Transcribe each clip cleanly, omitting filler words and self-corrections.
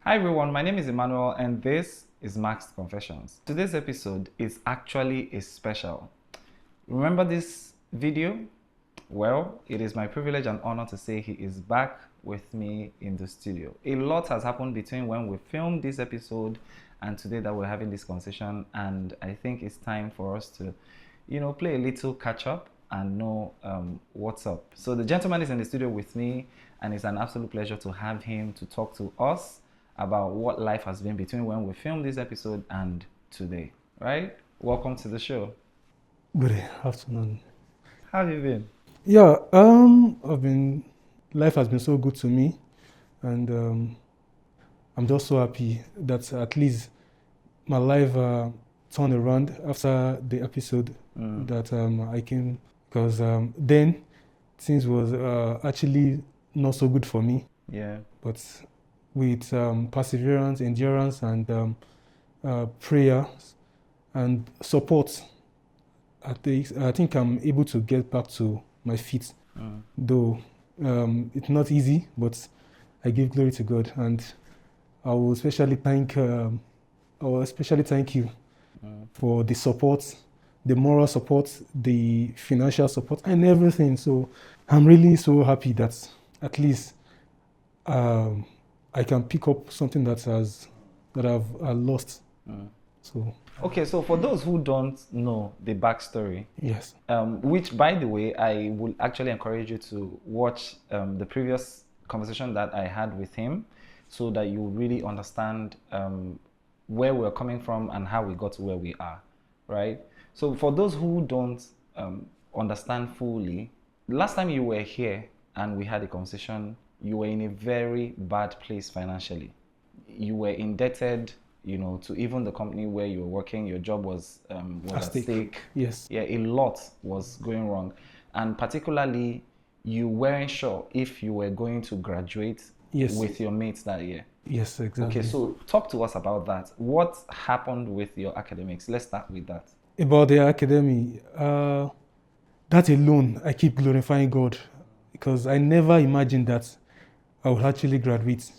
Hi everyone, my name is Emmanuel and this is Max Confessions. Today's episode is actually a special. Remember this video? Well, it is my privilege and honor to say he is back with me in the studio. A lot has happened between when we filmed this episode and today that we're having this conversation, and I think it's time for us to, play a little catch up and know what's up. So the gentleman is in the studio with me, and it's an absolute pleasure to have him to talk to us about what life has been between when we filmed this episode and today. Right? Welcome to the show. Good afternoon. How have you been? Yeah, life has been so good to me, and I'm just so happy that at least my life turned around after the episode that I came, because then things was actually not so good for me. Yeah. But with perseverance, endurance, and prayers and support, I think I'm able to get back to my feet. Though it's not easy, but I give glory to God, and I will especially thank you for the support, the moral support, the financial support, and everything. So I'm really so happy that at least I can pick up something that I've lost. So Okay, so for those who don't know the backstory, yes, which by the way, I would actually encourage you to watch the previous conversation that I had with him so that you really understand where we're coming from and how we got to where we are, right? So for those who don't understand fully, last time you were here and we had a conversation, you were in a very bad place financially. You were indebted, to even the company where you were working. Your job was at stake. Yes. Yeah, a lot was going wrong, and particularly, you weren't sure if you were going to graduate Yes. with your mates that year. Yes, exactly. Okay, so talk to us about that. What happened with your academics? Let's start with that. About the academy, that alone, I keep glorifying God, because I never imagined that I would actually graduate.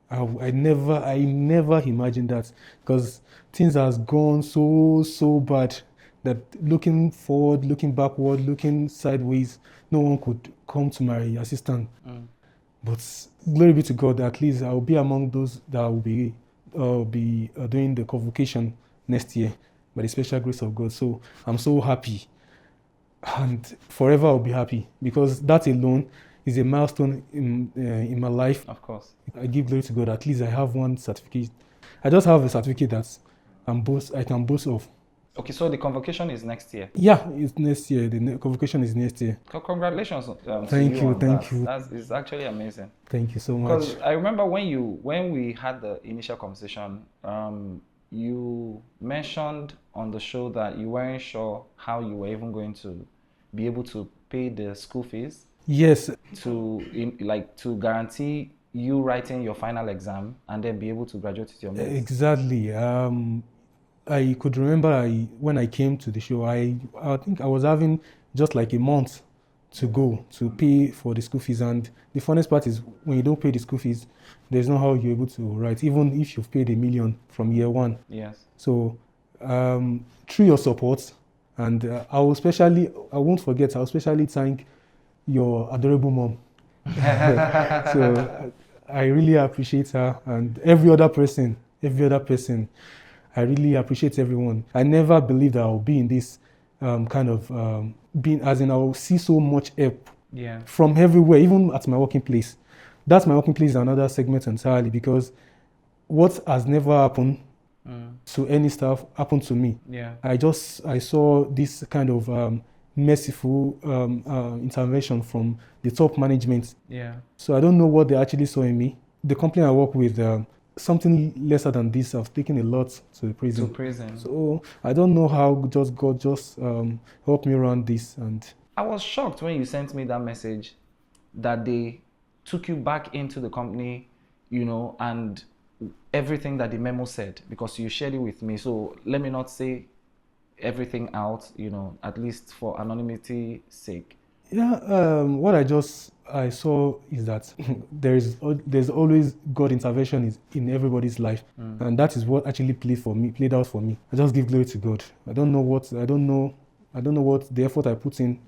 I never imagined that, because things has gone so bad that looking forward, looking backward, looking sideways, no one could come to my assistance. But glory be to God, at least I'll be among those that will be doing the convocation next year by the special grace of God. So I'm so happy, and forever I'll be happy, because that alone is a milestone in my life. Of course. I give glory to God. At least I have one certificate. I just have a certificate that I can boast of. Okay, so the convocation is next year. Yeah, it's next year. The convocation is next year. Congratulations to Thank you, on thank that. you. It's actually amazing. Thank you so much. Because I remember when we had the initial conversation, you mentioned on the show that you weren't sure how you were even going to be able to pay the school fees Yes, to guarantee you writing your final exam and then be able to graduate with your mates. exactly. I could remember when I came to the show, I think I was having just like a month to go to pay for the school fees. And the funniest part is, when you don't pay the school fees, there's no how you're able to write, even if you've paid $1 million from year one. Yes. So through your support, and I won't forget, I'll especially thank your adorable mom. So I really appreciate her, and every other person. I really appreciate everyone. I never believed I'll be in this kind of being, as in I'll see so much help from everywhere, even at my working place. That's my working place is another segment entirely, because what has never happened to any staff happened to me. Yeah. I saw this kind of merciful intervention from the top management. Yeah. So I don't know what they actually saw in me. The company I work with, something lesser than this, I've taken a lot to the prison. So I don't know how God just helped me run this. And I was shocked when you sent me that message that they took you back into the company, and everything that the memo said, because you shared it with me. So let me not say everything out, at least for anonymity's sake. Yeah, what I just I saw is that there's always God intervention in everybody's life, and that is what actually played out for me. I just give glory to God. I don't know what the effort I put in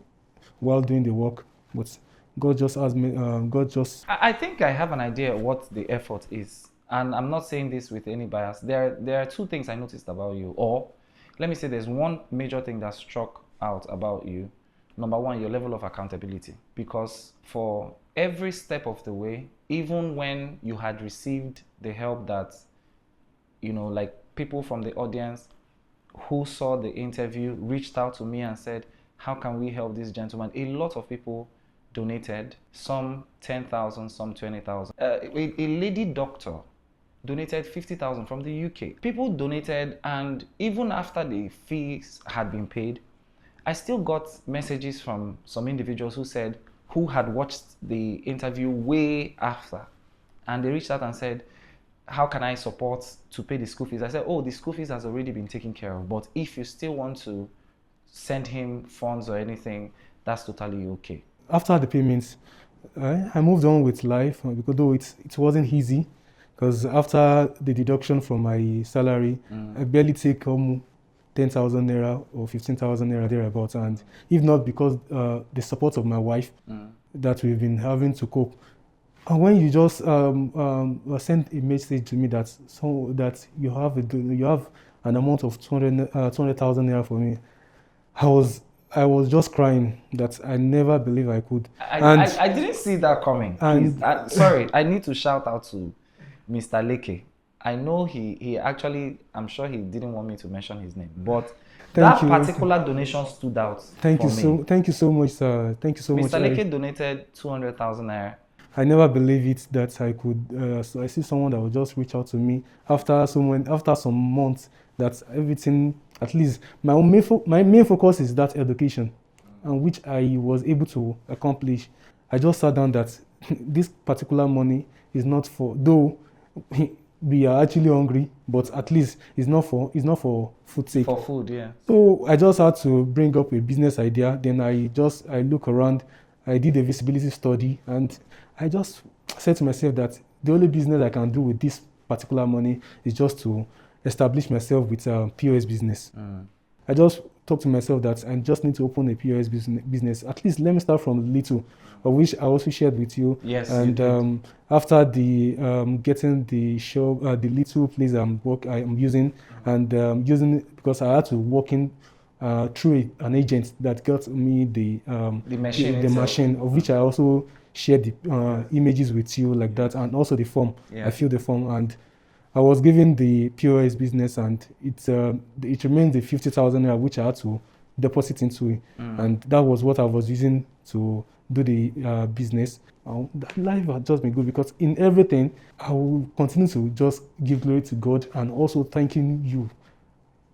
while doing the work, but God just asked me. I think I have an idea what the effort is, and I'm not saying this with any bias. There are two things I noticed about you, or let me say there's one major thing that struck out about you. Number one, your level of accountability, because for every step of the way, even when you had received the help that, like people from the audience who saw the interview reached out to me and said, how can we help this gentleman? A lot of people donated, some 10,000, some 20,000. A lady doctor donated 50,000 from the UK. People donated, and even after the fees had been paid, I still got messages from some individuals who had watched the interview way after, and they reached out and said, how can I support to pay the school fees? I said, oh, the school fees has already been taken care of, but if you still want to send him funds or anything, that's totally okay. After the payments, I moved on with life, because though it wasn't easy, because after the deduction from my salary, I barely take 10,000 naira or 15,000 naira thereabouts, and if not because the support of my wife that we've been having to cope. And when you just sent a message to me that you have an amount of 200,000 naira for me, I was just crying that I never believed I could. I didn't see that coming. Sorry, I need to shout out to Mr. Leke. I know he actually, I'm sure he didn't want me to mention his name, but that particular donation stood out. Thank you so much, sir. Thank you so much. Mr. Leke donated 200,000 naira. I never believed it that I could. So I see someone that would just reach out to me after some months. That everything, at least my main focus is that education, and which I was able to accomplish. I just sat down that this particular money is not for, though we are actually hungry, but at least it's not for food's sake. For food, yeah. So I just had to bring up a business idea. Then I look around. I did a visibility study, and I just said to myself that the only business I can do with this particular money is just to establish myself with a POS business. I just talked to myself that I just need to open a POS business. At least let me start from little, of which I also shared with you. Yes. And after the getting the shop, the little place I'm using, and using it because I had to work in through an agent that got me the machine, of which I also shared the images with you like that, and also the form. I filled the form, and I was given the POS business, and it remains the 50,000 naira which I had to deposit into it, and that was what I was using to do the business. That life has just been good, because in everything I will continue to just give glory to God, and also thanking you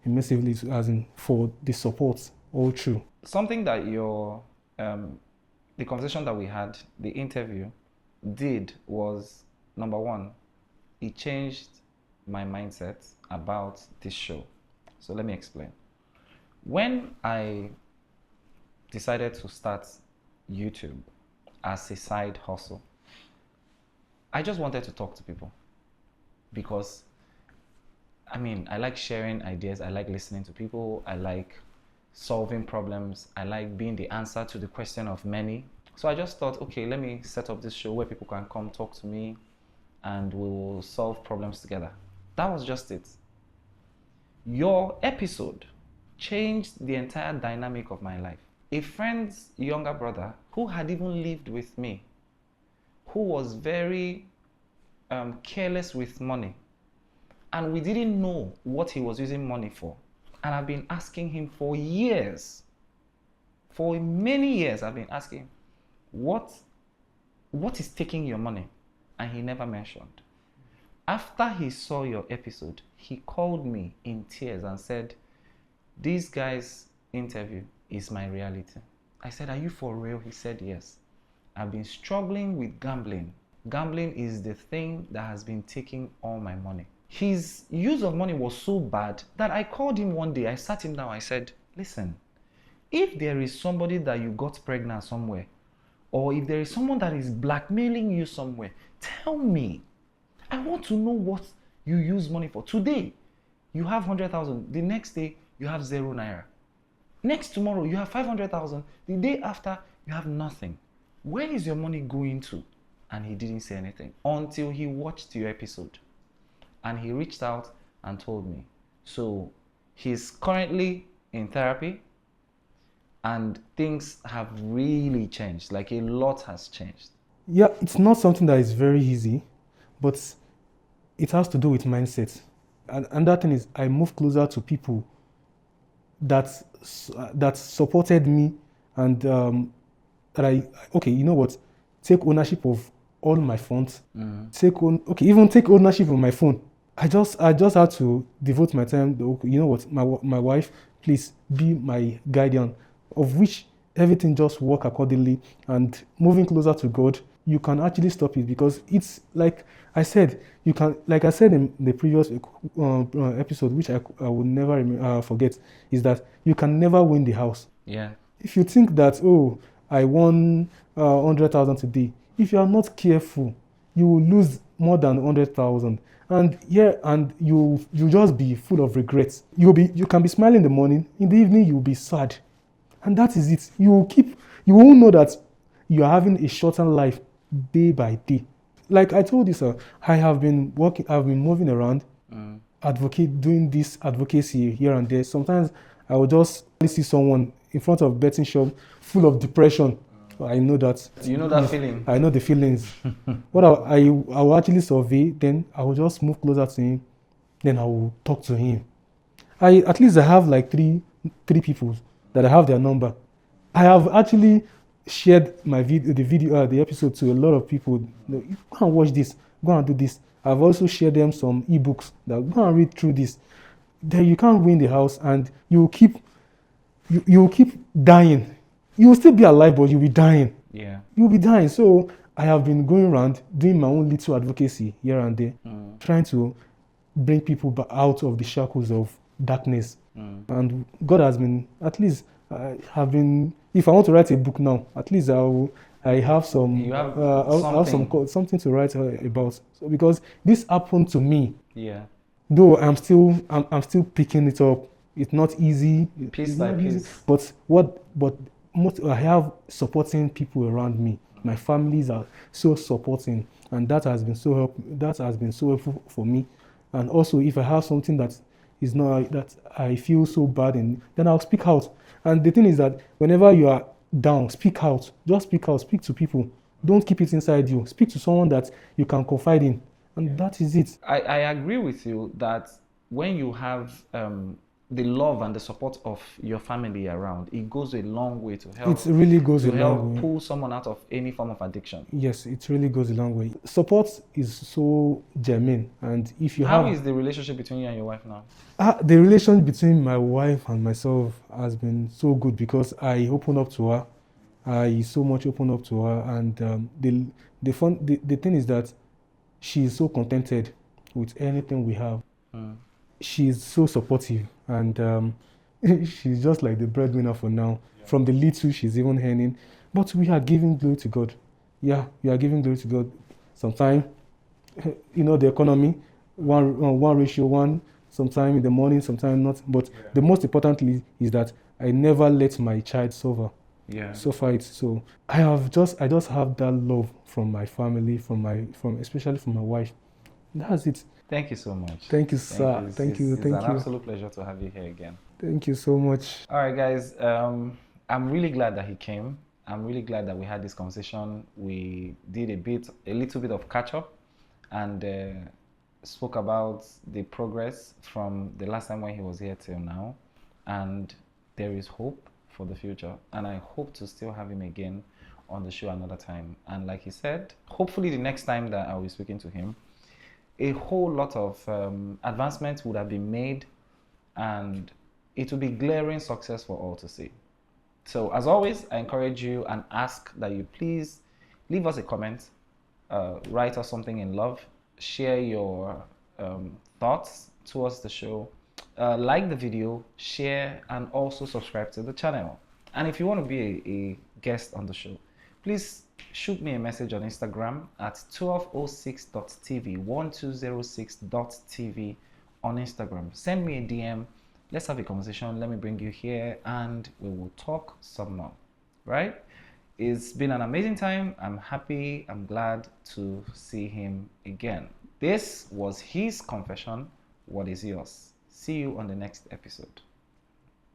immensely for the support all through. Something that the conversation that we had, the interview, did was, number one, it changed my mindset about this show. So let me explain. When I decided to start YouTube as a side hustle, I just wanted to talk to people, because I like sharing ideas, I like listening to people, I like solving problems, I like being the answer to the question of many. So I just thought, okay, let me set up this show where people can come talk to me and we will solve problems together. That was just it. Your episode changed the entire dynamic of my life. A friend's younger brother who had even lived with me, who was very careless with money, and we didn't know what he was using money for. And I've been asking him for years. For many years, I've been asking, what is taking your money? And he never mentioned. After he saw your episode, he called me in tears and said, this guy's interview is my reality. I said, are you for real? He said, yes. I've been struggling with gambling. Gambling is the thing that has been taking all my money. His use of money was so bad that I called him one day. I sat him down. I said, listen, if there is somebody that you got pregnant somewhere, or if there is someone that is blackmailing you somewhere, tell me. I want to know what you use money for. Today, you have 100,000. The next day, you have 0 naira. Next tomorrow, you have 500,000. The day after, you have nothing. Where is your money going to? And he didn't say anything until he watched your episode. And he reached out and told me. So he's currently in therapy and things have really changed. Like a lot has changed. Yeah, it's not something that is very easy, but it has to do with mindset. And another thing is I move closer to people that supported me and that okay, you know what? Take ownership of all my funds. Even take ownership of my phone. I just had to devote my time. You know what? My wife, please be my guardian, of which everything just work accordingly. And moving closer to God, you can actually stop it, because it's like I said, you can, like I said in the previous episode, which I will never forget, is that you can never win the house. Yeah. If you think that, oh, I won 100,000 today, if you are not careful, you will lose more than 100,000, and you just be full of regrets. You can be smiling in the morning, in the evening you will be sad, and that is it. You won't know that you are having a shortened life day by day. Like I told you, sir, I've been moving around, doing this advocacy here and there. Sometimes I will just see someone in front of betting shop full of depression. I know that. You know that feeling? I know the feelings. What I will actually survey, then I will just move closer to him, then I will talk to him. At least I have like three people that I have their number. I have actually shared the episode to a lot of people. You go and watch this, go and do this. I've also shared them some ebooks that go and read through this. Then you can't win the house, and you will keep dying. You will still be alive, but you'll be dying. Yeah. You'll be dying. So I have been going around doing my own little advocacy here and there, trying to bring people out of the shackles of darkness. And God has been, at least, if I want to write a book now, at least I have some, I'll have something to write about. So because this happened to me. Yeah. Though I'm still picking it up. It's not easy. Piece by piece. But I have supporting people around me. My families are so supporting, and that has been so helpful for me. And also, if I have something that is not, that I feel so bad in, then I'll speak out. And the thing is that whenever you are down, speak out. Just speak out. Speak to people. Don't keep it inside you. Speak to someone that you can confide in, and that is it. I agree with you that when you have the love and the support of your family around, it goes a long way to help. It really goes a long way. Pull someone out of any form of addiction. Yes, it really goes a long way. Support is so genuine, and if you How is the relationship between you and your wife now? The relationship between my wife and myself has been so good, because I open up to her. I so much open up to her, and the thing is that she is so contented with anything we have. She's so supportive, and she's just like the breadwinner for now. Yeah. From the little she's even earning, but we are giving glory to God. Yeah, we are giving glory to God. Sometimes, the economy, one ratio one. Sometime in the morning, sometimes not. But the most importantly is that I never let my child suffer. Yeah. Suffer it. So I just have that love from my family, especially from my wife. That's it. Thank you so much. Thank you, sir. Thank you. It's an absolute pleasure to have you here again. Thank you so much. All right, guys. I'm really glad that he came. I'm really glad that we had this conversation. We did a little bit of catch up, and spoke about the progress from the last time when he was here till now. And there is hope for the future. And I hope to still have him again on the show another time. And like he said, hopefully the next time that I'll be speaking to him, a whole lot of advancements would have been made, and it will be glaring success for all to see. So as always, I encourage you and ask that you please leave us a comment, write us something in love, share your thoughts towards the show, like the video, share, and also subscribe to the channel. And if you want to be a guest on the show, please shoot me a message on Instagram at 1206.tv, 1206.tv on Instagram. Send me a DM. Let's have a conversation. Let me bring you here and we will talk some more. Right? It's been an amazing time. I'm happy. I'm glad to see him again. This was his confession. What is yours? See you on the next episode.